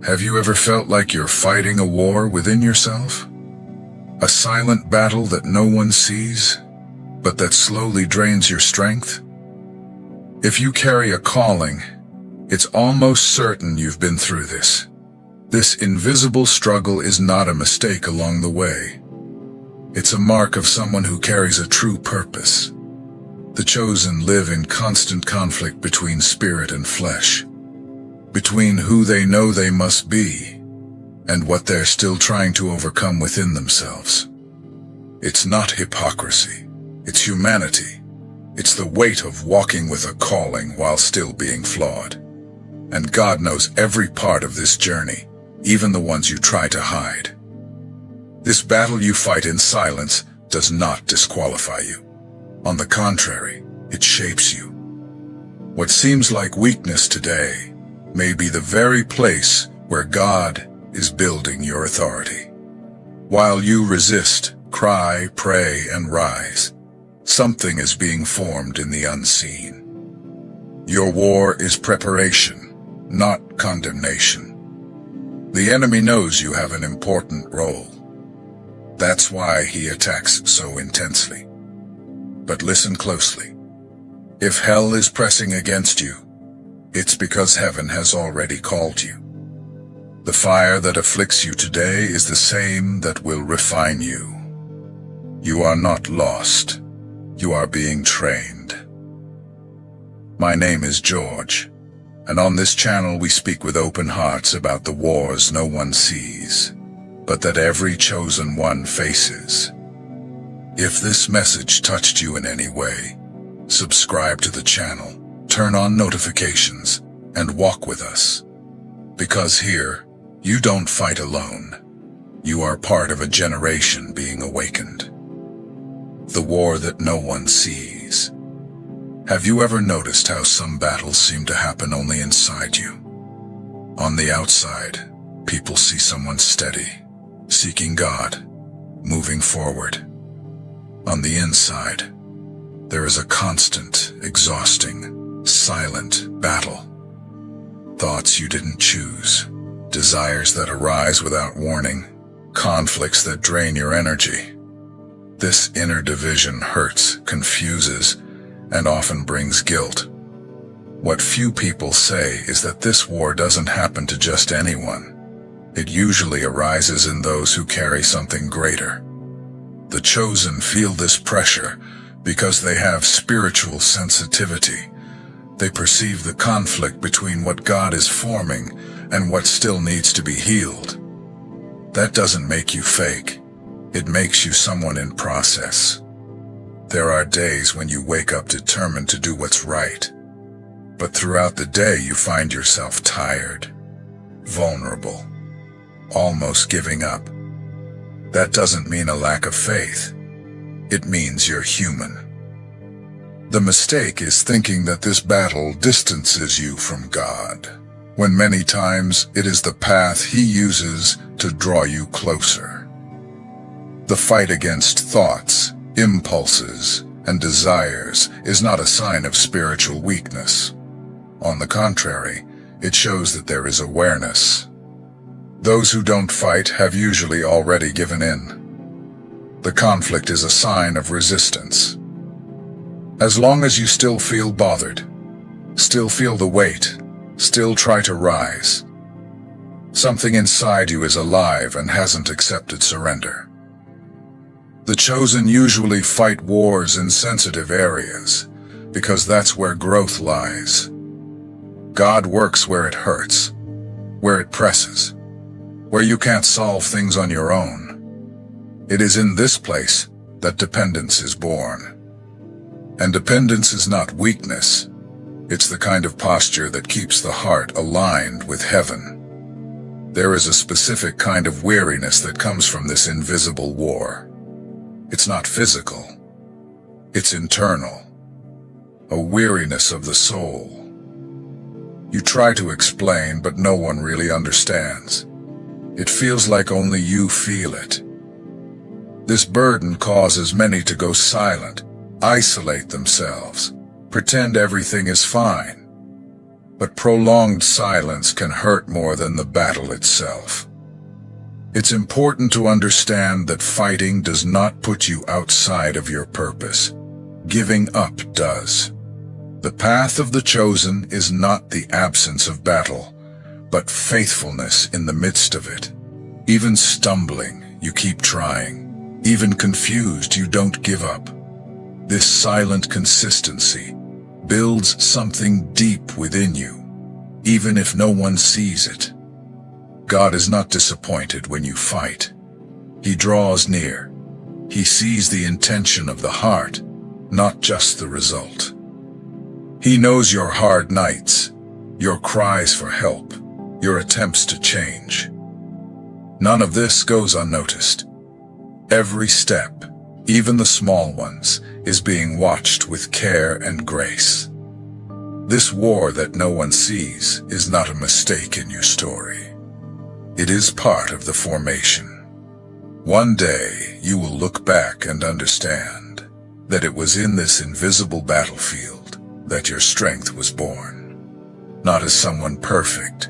Have you ever felt like you're fighting a war within yourself? A silent battle that no one sees, but that slowly drains your strength? If you carry a calling, it's almost certain you've been through this. This invisible struggle is not a mistake along the way. It's a mark of someone who carries a true purpose. The chosen live in constant conflict between spirit and flesh, between who they know they must be and what they're still trying to overcome within themselves. It's not hypocrisy, it's humanity. It's the weight of walking with a calling while still being flawed. And God knows every part of this journey, even the ones you try to hide. This battle you fight in silence does not disqualify you. On the contrary, it shapes you. What seems like weakness today may be the very place where God is building your authority. While you resist, cry, pray, and rise, something is being formed in the unseen. Your war is preparation, not condemnation. The enemy knows you have an important role. That's why he attacks so intensely. But listen closely. If hell is pressing against you, it's because heaven has already called you. The fire that afflicts you today is the same that will refine you. You are not lost. You are being trained. My name is George, and on this channel we speak with open hearts about the wars no one sees, but that every chosen one faces. If this message touched you in any way, subscribe to the channel, turn on notifications, and walk with us. Because here, you don't fight alone. You are part of a generation being awakened. The war that no one sees. Have you ever noticed how some battles seem to happen only inside you? On the outside, people see someone steady, seeking God, moving forward. On the inside, there is a constant, exhausting, silent battle. Thoughts you didn't choose, desires that arise without warning, conflicts that drain your energy. This inner division hurts, confuses, and often brings guilt. What few people say is that this war doesn't happen to just anyone. It usually arises in those who carry something greater. The chosen feel this pressure because they have spiritual sensitivity. They perceive the conflict between what God is forming and what still needs to be healed. That doesn't make you fake. It makes you someone in process. There are days when you wake up determined to do what's right, but throughout the day you find yourself tired, vulnerable, almost giving up. That doesn't mean a lack of faith. It means you're human. The mistake is thinking that this battle distances you from God, when many times it is the path He uses to draw you closer. The fight against thoughts, impulses, and desires is not a sign of spiritual weakness. On the contrary, it shows that there is awareness. Those who don't fight have usually already given in. The conflict is a sign of resistance. As long as you still feel bothered, still feel the weight, still try to rise, something inside you is alive and hasn't accepted surrender. The chosen usually fight wars in sensitive areas, because that's where growth lies. God works where it hurts, where it presses, where you can't solve things on your own. It is in this place that dependence is born. And dependence is not weakness. It's the kind of posture that keeps the heart aligned with heaven. There is a specific kind of weariness that comes from this invisible war. It's not physical. It's internal. A weariness of the soul. You try to explain, but no one really understands. It feels like only you feel it. This burden causes many to go silent, isolate themselves, pretend everything is fine. But prolonged silence can hurt more than the battle itself. It's important to understand that fighting does not put you outside of your purpose. Giving up does. The path of the chosen is not the absence of battle, but faithfulness in the midst of it. Even stumbling, you keep trying. Even confused, you don't give up. This silent consistency builds something deep within you, even if no one sees it. God is not disappointed when you fight. He draws near. He sees the intention of the heart, not just the result. He knows your hard nights, your cries for help, your attempts to change. None of this goes unnoticed. Every step, even the small ones, is being watched with care and grace. This war that no one sees is not a mistake in your story. It is part of the formation. One day, you will look back and understand that it was in this invisible battlefield that your strength was born. Not as someone perfect,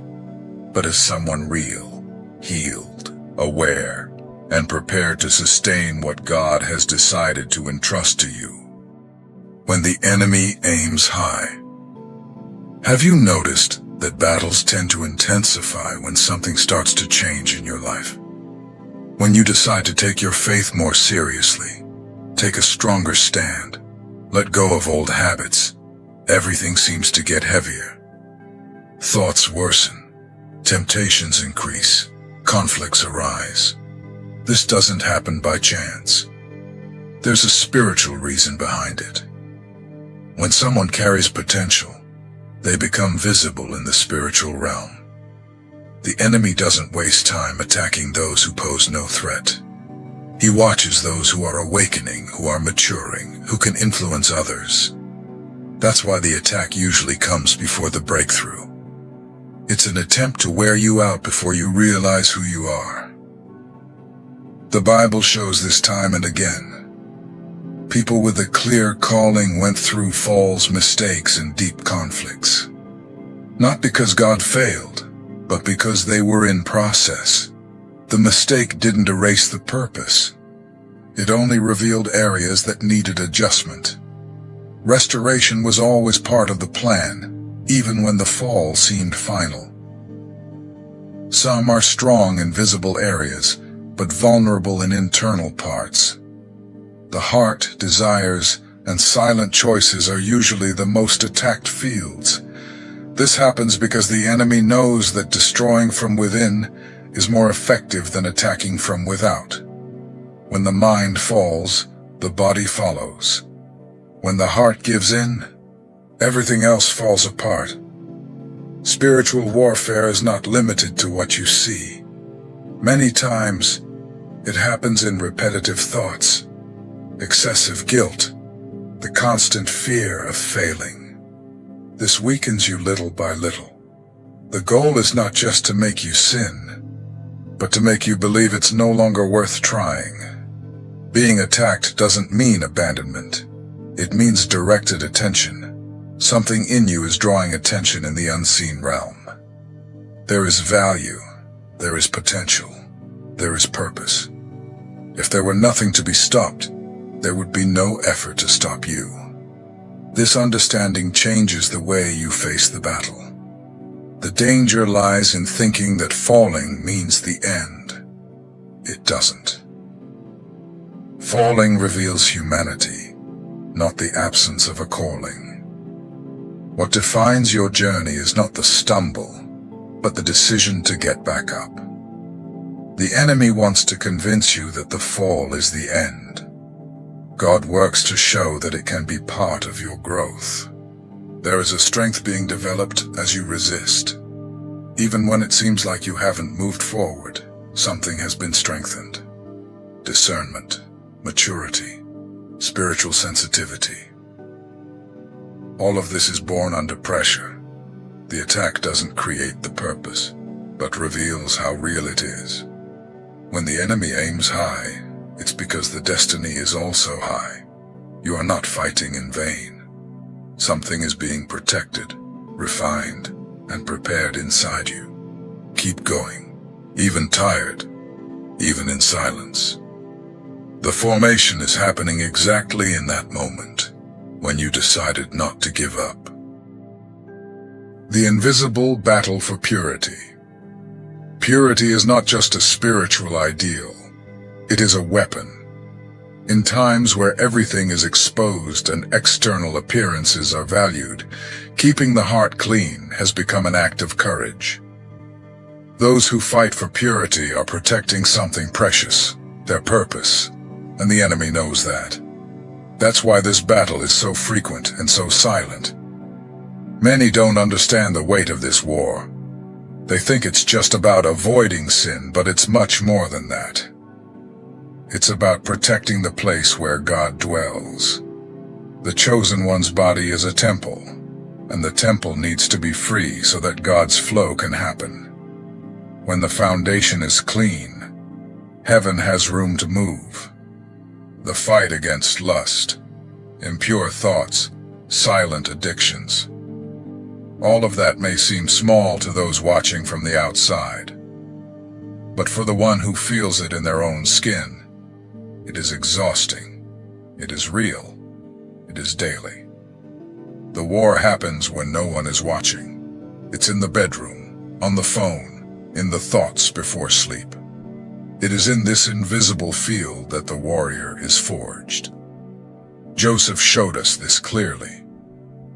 but as someone real, healed, aware, and prepared to sustain what God has decided to entrust to you. When the enemy aims high. Have you noticed that battles tend to intensify when something starts to change in your life? When you decide to take your faith more seriously, take a stronger stand, let go of old habits, everything seems to get heavier. Thoughts worsen, temptations increase, conflicts arise. This doesn't happen by chance. There's a spiritual reason behind it. When someone carries potential, they become visible in the spiritual realm. The enemy doesn't waste time attacking those who pose no threat. He watches those who are awakening, who are maturing, who can influence others. That's why the attack usually comes before the breakthrough. It's an attempt to wear you out before you realize who you are. The Bible shows this time and again. People with a clear calling went through falls, mistakes, and deep conflicts. Not because God failed, but because they were in process. The mistake didn't erase the purpose. It only revealed areas that needed adjustment. Restoration was always part of the plan, even when the fall seemed final. Some are strong in visible areas, but vulnerable in internal parts. The heart, desires, and silent choices are usually the most attacked fields. This happens because the enemy knows that destroying from within is more effective than attacking from without. When the mind falls, the body follows. When the heart gives in, everything else falls apart. Spiritual warfare is not limited to what you see. Many times, it happens in repetitive thoughts, excessive guilt, the constant fear of failing. This weakens you little by little. The goal is not just to make you sin, but to make you believe it's no longer worth trying. Being attacked doesn't mean abandonment. It means directed attention. Something in you is drawing attention in the unseen realm. There is value, there is potential, there is purpose. If there were nothing to be stopped, there would be no effort to stop you. This understanding changes the way you face the battle. The danger lies in thinking that falling means the end. It doesn't. Falling reveals humanity, not the absence of a calling. What defines your journey is not the stumble, but the decision to get back up. The enemy wants to convince you that the fall is the end. God works to show that it can be part of your growth. There is a strength being developed as you resist. Even when it seems like you haven't moved forward, something has been strengthened. Discernment, maturity, spiritual sensitivity. All of this is born under pressure. The attack doesn't create the purpose, but reveals how real it is. When the enemy aims high, it's because the destiny is also high. You are not fighting in vain. Something is being protected, refined, and prepared inside you. Keep going, even tired, even in silence. The formation is happening exactly in that moment, when you decided not to give up. The invisible battle for purity. Purity is not just a spiritual ideal, it is a weapon. In times where everything is exposed and external appearances are valued, keeping the heart clean has become an act of courage. Those who fight for purity are protecting something precious, their purpose, and the enemy knows that. That's why this battle is so frequent and so silent. Many don't understand the weight of this war. They think it's just about avoiding sin, but it's much more than that. It's about protecting the place where God dwells. The chosen one's body is a temple, and the temple needs to be free so that God's flow can happen. When the foundation is clean, heaven has room to move. The fight against lust, impure thoughts, silent addictions. All of that may seem small to those watching from the outside, but for the one who feels it in their own skin, it is exhausting, it is real, it is daily. The war happens when no one is watching. It's in the bedroom, on the phone, in the thoughts before sleep. It is in this invisible field that the warrior is forged. Joseph showed us this clearly.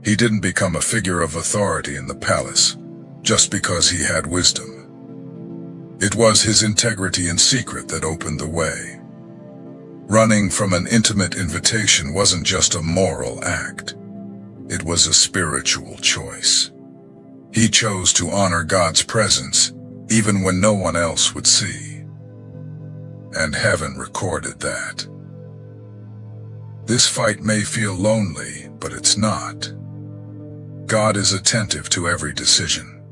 He didn't become a figure of authority in the palace just because he had wisdom. It was his integrity in secret that opened the way. Running from an intimate invitation wasn't just a moral act. It was a spiritual choice. He chose to honor God's presence even when no one else would see. And heaven recorded that. This fight may feel lonely, but it's not. God is attentive to every decision.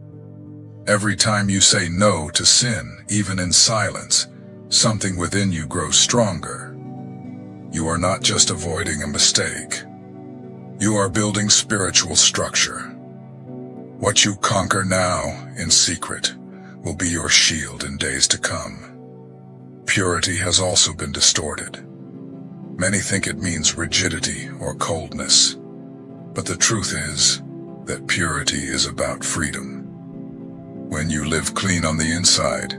Every time you say no to sin, even in silence, something within you grows stronger. You are not just avoiding a mistake. You are building spiritual structure. What you conquer now, in secret, will be your shield in days to come. Purity has also been distorted. Many think it means rigidity or coldness, but the truth is that purity is about freedom. When you live clean on the inside,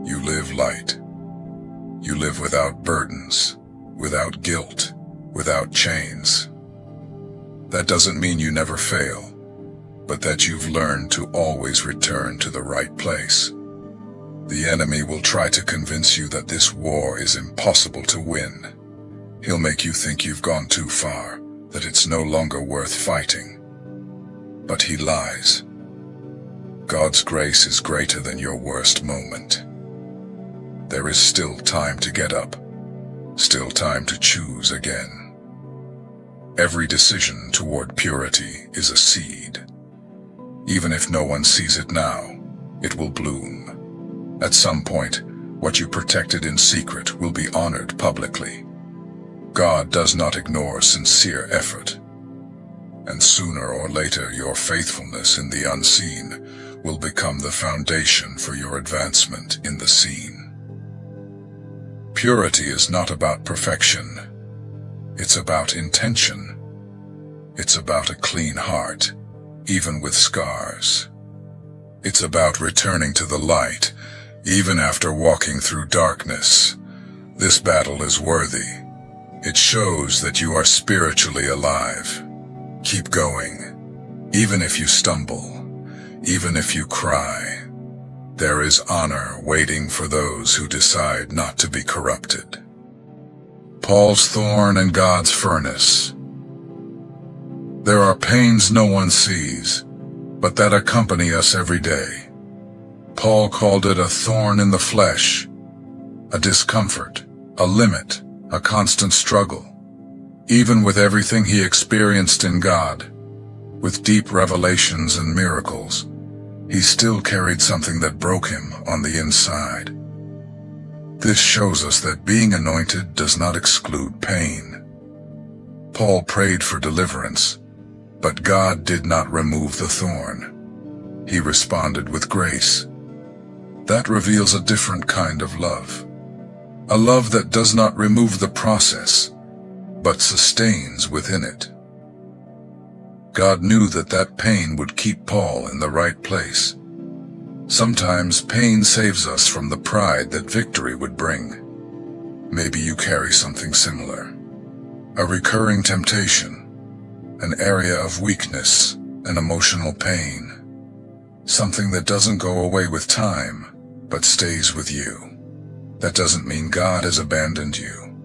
you live light. You live without burdens, without guilt, without chains. That doesn't mean you never fail, but that you've learned to always return to the right place. The enemy will try to convince you that this war is impossible to win. He'll make you think you've gone too far, that it's no longer worth fighting. But he lies. God's grace is greater than your worst moment. There is still time to get up, still time to choose again. Every decision toward purity is a seed. Even if no one sees it now, it will bloom. At some point, what you protected in secret will be honored publicly. God does not ignore sincere effort. And sooner or later, your faithfulness in the unseen will become the foundation for your advancement in the seen. Purity is not about perfection. It's about intention. It's about a clean heart, even with scars. It's about returning to the light, even after walking through darkness. This battle is worthy. It shows that you are spiritually alive. Keep going. Even if you stumble, even if you cry, there is honor waiting for those who decide not to be corrupted. Paul's thorn and God's furnace. There are pains no one sees, but that accompany us every day. Paul called it a thorn in the flesh, a discomfort, a limit, a constant struggle. Even with everything he experienced in God, with deep revelations and miracles, he still carried something that broke him on the inside. This shows us that being anointed does not exclude pain. Paul prayed for deliverance, but God did not remove the thorn. He responded with grace. That reveals a different kind of love. A love that does not remove the process, but sustains within it. God knew that that pain would keep Paul in the right place. Sometimes pain saves us from the pride that victory would bring. Maybe you carry something similar. A recurring temptation, an area of weakness, an emotional pain. Something that doesn't go away with time, but stays with you. That doesn't mean God has abandoned you.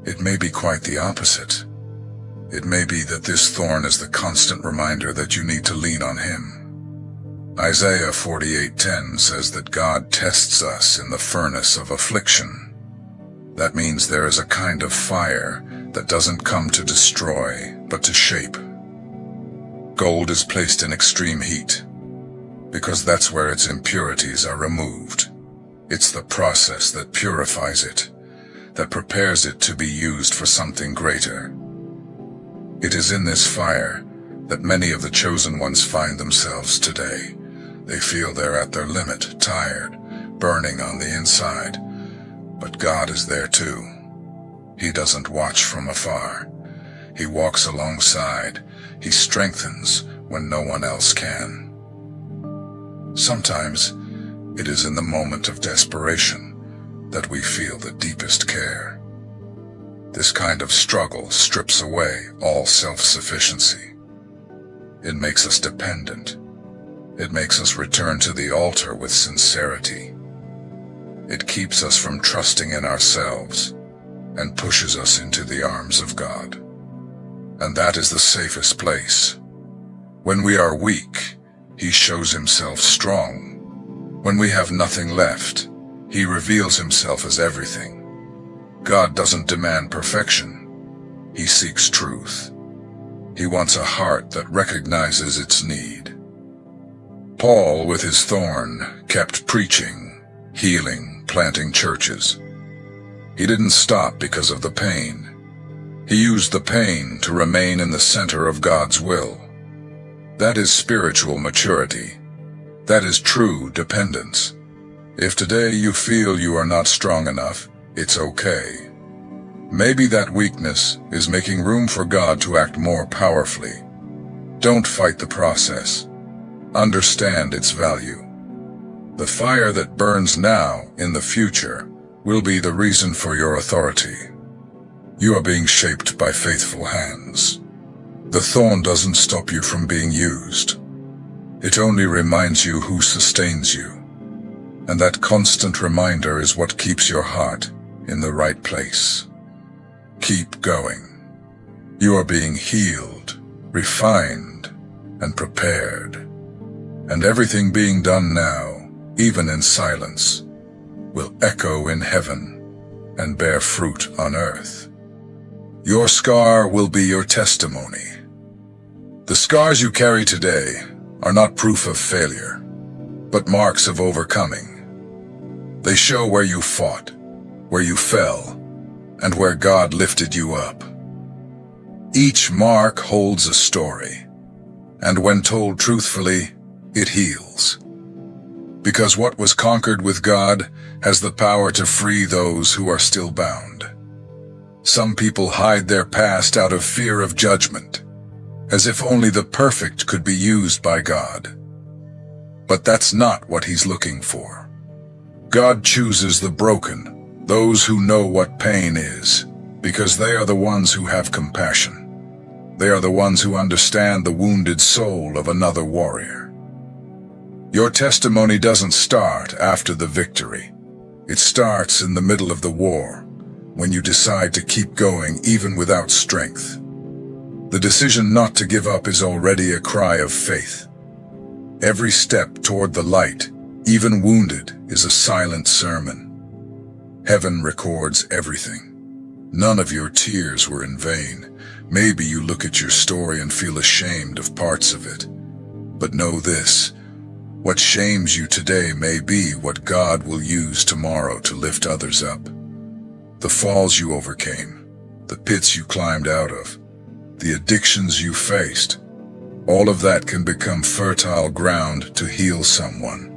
It may be quite the opposite. It may be that this thorn is the constant reminder that you need to lean on Him. Isaiah 48:10 says that God tests us in the furnace of affliction. That means there is a kind of fire that doesn't come to destroy, but to shape. Gold is placed in extreme heat, because that's where its impurities are removed. It's the process that purifies it, that prepares it to be used for something greater. It is in this fire that many of the chosen ones find themselves today. They feel they're at their limit, tired, burning on the inside. But God is there too. He doesn't watch from afar. He walks alongside. He strengthens when no one else can. Sometimes it is in the moment of desperation that we feel the deepest care. This kind of struggle strips away all self-sufficiency. It makes us dependent. It makes us return to the altar with sincerity. It keeps us from trusting in ourselves and pushes us into the arms of God. And that is the safest place. When we are weak, He shows Himself strong. When we have nothing left, He reveals Himself as everything. God doesn't demand perfection. He seeks truth. He wants a heart that recognizes its need. Paul, with his thorn, kept preaching, healing, planting churches. He didn't stop because of the pain. He used the pain to remain in the center of God's will. That is spiritual maturity. That is true dependence. If today you feel you are not strong enough, it's okay. Maybe that weakness is making room for God to act more powerfully. Don't fight the process. Understand its value. The fire that burns now in the future will be the reason for your authority. You are being shaped by faithful hands. The thorn doesn't stop you from being used. It only reminds you who sustains you. And that constant reminder is what keeps your heart in the right place. Keep going. You are being healed, refined, and prepared. And everything being done now, even in silence, will echo in heaven and bear fruit on earth. Your scar will be your testimony. The scars you carry today are not proof of failure, but marks of overcoming. They show where you fought, where you fell, and where God lifted you up. Each mark holds a story, and when told truthfully, it heals. Because what was conquered with God has the power to free those who are still bound. Some people hide their past out of fear of judgment, as if only the perfect could be used by God. But that's not what He's looking for. God chooses the broken, those who know what pain is, because they are the ones who have compassion. They are the ones who understand the wounded soul of another warrior. Your testimony doesn't start after the victory. It starts in the middle of the war, when you decide to keep going even without strength. The decision not to give up is already a cry of faith. Every step toward the light, even wounded, is a silent sermon. Heaven records everything. None of your tears were in vain. Maybe you look at your story and feel ashamed of parts of it. But know this. What shames you today may be what God will use tomorrow to lift others up. The falls you overcame, the pits you climbed out of, the addictions you faced, all of that can become fertile ground to heal someone.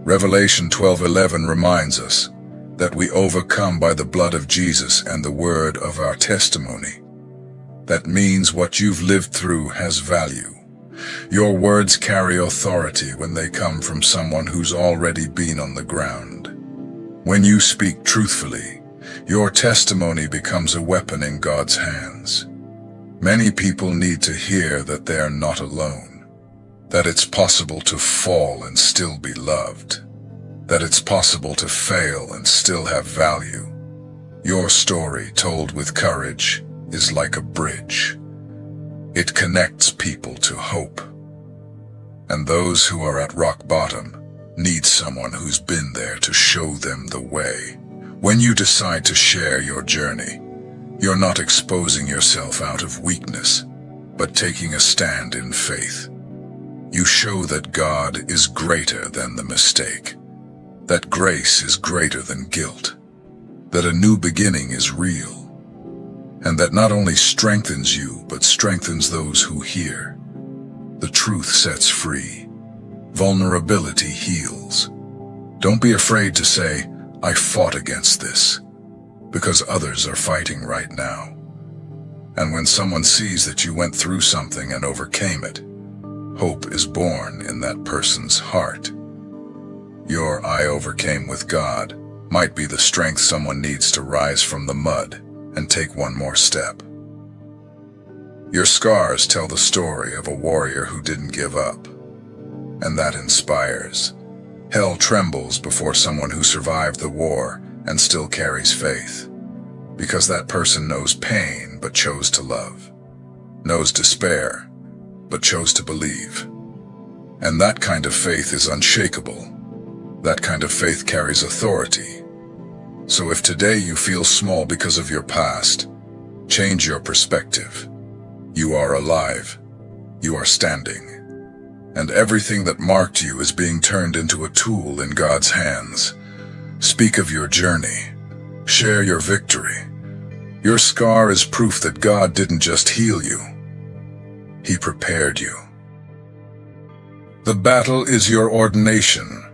Revelation 12:11 reminds us that we overcome by the blood of Jesus and the word of our testimony. That means what you've lived through has value. Your words carry authority when they come from someone who's already been on the ground. When you speak truthfully, your testimony becomes a weapon in God's hands. Many people need to hear that they are not alone, that it's possible to fall and still be loved, that it's possible to fail and still have value. Your story, told with courage, is like a bridge. It connects people to hope. And those who are at rock bottom need someone who's been there to show them the way. When you decide to share your journey, you're not exposing yourself out of weakness, but taking a stand in faith. You show that God is greater than the mistake, that grace is greater than guilt, that a new beginning is real, and that not only strengthens you, but strengthens those who hear. The truth sets free. Vulnerability heals. Don't be afraid to say, "I fought against this," because others are fighting right now. And when someone sees that you went through something and overcame it, hope is born in that person's heart. Your "I overcame with God" might be the strength someone needs to rise from the mud and take one more step. Your scars tell the story of a warrior who didn't give up, and that inspires. Hell trembles before someone who survived the war and still carries faith, because that person knows pain but chose to love, knows despair but chose to believe. And that kind of faith is unshakable. That kind of faith carries authority. So if today you feel small because of your past, change your perspective. You are alive. You are standing. And everything that marked you is being turned into a tool in God's hands. Speak of your journey. Share your victory. Your scar is proof that God didn't just heal you. He prepared you. The battle is your ordination.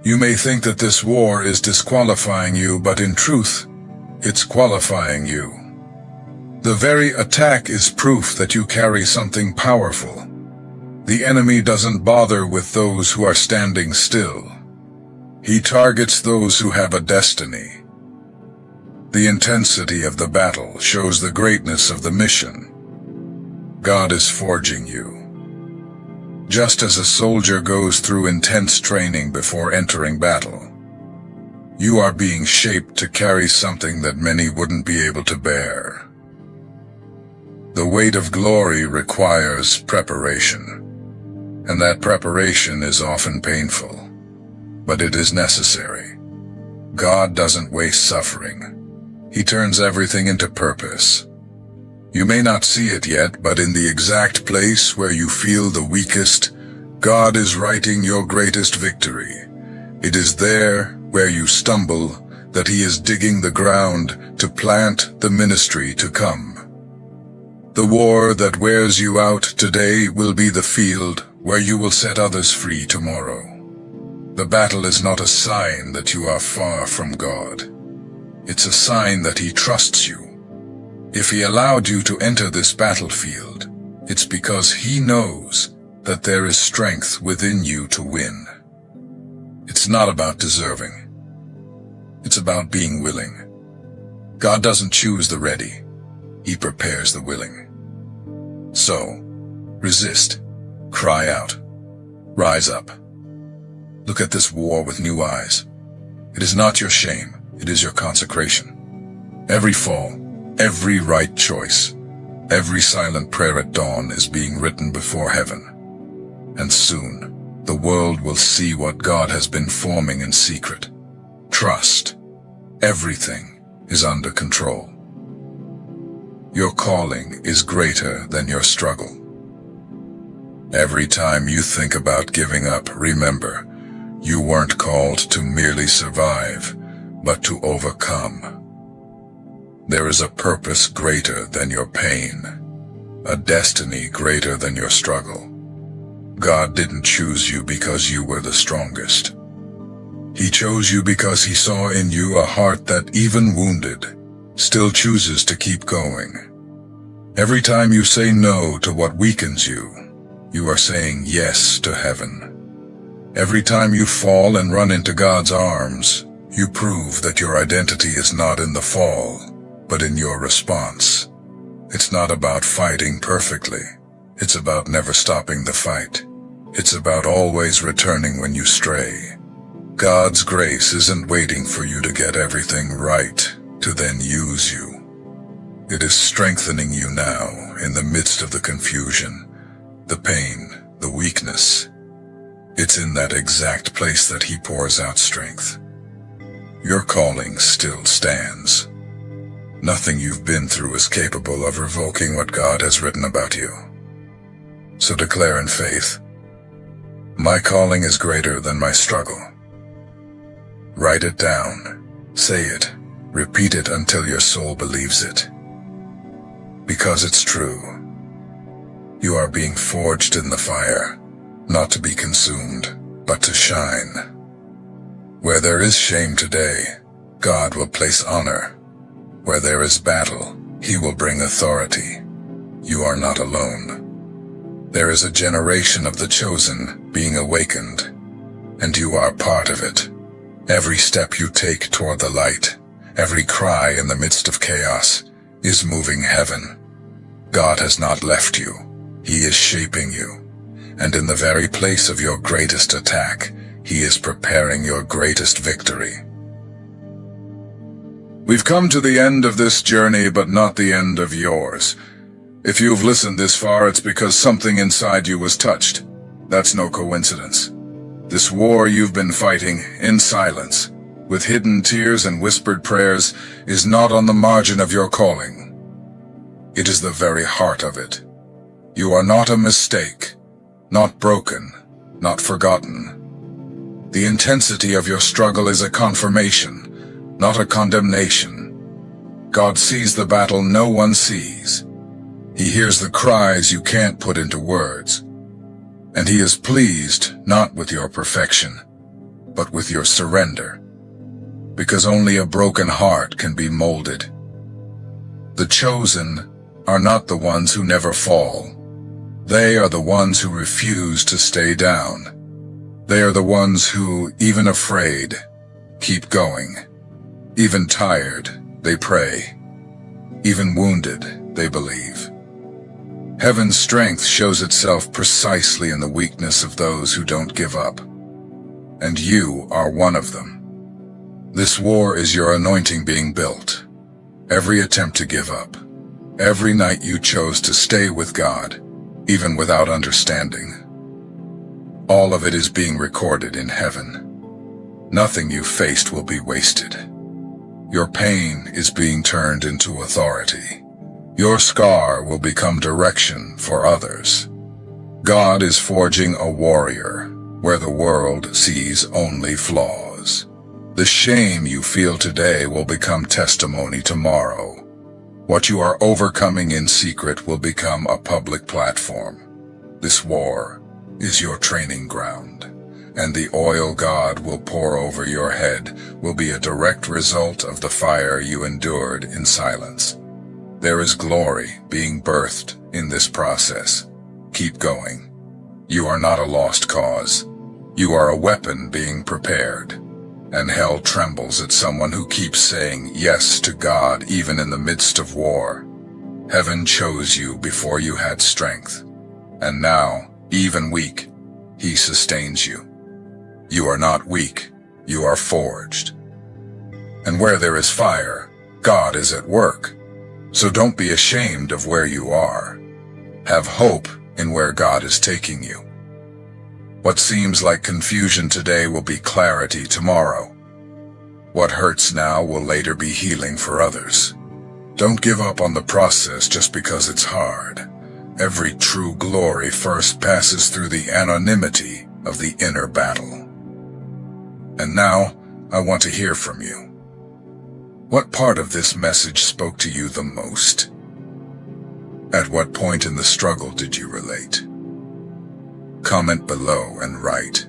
You may think that this war is disqualifying you, but in truth, it's qualifying you. The very attack is proof that you carry something powerful. The enemy doesn't bother with those who are standing still. He targets those who have a destiny. The intensity of the battle shows the greatness of the mission. God is forging you. Just as a soldier goes through intense training before entering battle, you are being shaped to carry something that many wouldn't be able to bear. The weight of glory requires preparation, and that preparation is often painful, but it is necessary. God doesn't waste suffering. He turns everything into purpose. You may not see it yet, but in the exact place where you feel the weakest, God is writing your greatest victory. It is there where you stumble that He is digging the ground to plant the ministry to come. The war that wears you out today will be the field where you will set others free tomorrow. The battle is not a sign that you are far from God. It's a sign that He trusts you. If He allowed you to enter this battlefield, it's because He knows that there is strength within you to win. It's not about deserving. It's about being willing. God doesn't choose the ready. He prepares the willing. So, resist, cry out, rise up. Look at this war with new eyes. It is not your shame, it is your consecration. Every fall, every right choice, every silent prayer at dawn is being written before heaven. And soon, the world will see what God has been forming in secret. Trust. Everything is under control. Your calling is greater than your struggle. Every time you think about giving up, remember, you weren't called to merely survive, but to overcome. There is a purpose greater than your pain. a destiny greater than your struggle. God didn't choose you because you were the strongest. He chose you because he saw in you a heart that, even wounded, still chooses to keep going. Every time you say no to what weakens you, you are saying yes to heaven. Every time you fall and run into God's arms, you prove that your identity is not in the fall, but in your response. It's not about fighting perfectly. It's about never stopping the fight. It's about always returning when you stray. God's grace isn't waiting for you to get everything right to then use you. It is strengthening you now in the midst of the confusion, the pain, the weakness. It's in that exact place that he pours out strength. Your calling still stands. Nothing you've been through is capable of revoking what God has written about you. So declare in faith, my calling is greater than my struggle. Write it down, say it, repeat it until your soul believes it. Because it's true. You are being forged in the fire, not to be consumed, but to shine. Where there is shame today, God will place honor. Where there is battle, he will bring authority. You are not alone. There is a generation of the chosen being awakened, and you are part of it. Every step you take toward the light, every cry in the midst of chaos, is moving heaven. God has not left you. He is shaping you. And in the very place of your greatest attack, he is preparing your greatest victory. We've come to the end of this journey, but not the end of yours. If you've listened this far, it's because something inside you was touched. That's no coincidence. This war you've been fighting, in silence, with hidden tears and whispered prayers, is not on the margin of your calling. It is the very heart of it. You are not a mistake, not broken, not forgotten. The intensity of your struggle is a confirmation, not a condemnation. God sees the battle no one sees. He hears the cries you can't put into words. And he is pleased not with your perfection, but with your surrender. Because only a broken heart can be molded. The chosen are not the ones who never fall. They are the ones who refuse to stay down. They are the ones who, even afraid, keep going. Even tired, they pray. Even wounded, they believe. Heaven's strength shows itself precisely in the weakness of those who don't give up. And you are one of them. This war is your anointing being built. Every attempt to give up. Every night you chose to stay with God, even without understanding. All of it is being recorded in heaven. Nothing you faced will be wasted. Your pain is being turned into authority. Your scar will become direction for others. God is forging a warrior where the world sees only flaws. The shame you feel today will become testimony tomorrow. What you are overcoming in secret will become a public platform. This war is your training ground, and the oil God will pour over your head will be a direct result of the fire you endured in silence. There is glory being birthed in this process. Keep going. You are not a lost cause. You are a weapon being prepared. And hell trembles at someone who keeps saying yes to God even in the midst of war. Heaven chose you before you had strength. And now, even weak, he sustains you. You are not weak, you are forged. And where there is fire, God is at work. So don't be ashamed of where you are. Have hope in where God is taking you. What seems like confusion today will be clarity tomorrow. What hurts now will later be healing for others. Don't give up on the process just because it's hard. Every true glory first passes through the anonymity of the inner battle. And now, I want to hear from you. What part of this message spoke to you the most? At what point in the struggle did you relate? Comment below and write,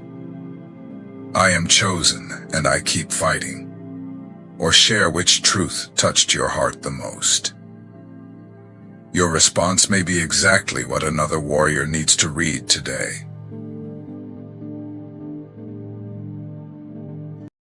"I am chosen and I keep fighting." Or share which truth touched your heart the most. Your response may be exactly what another warrior needs to read today.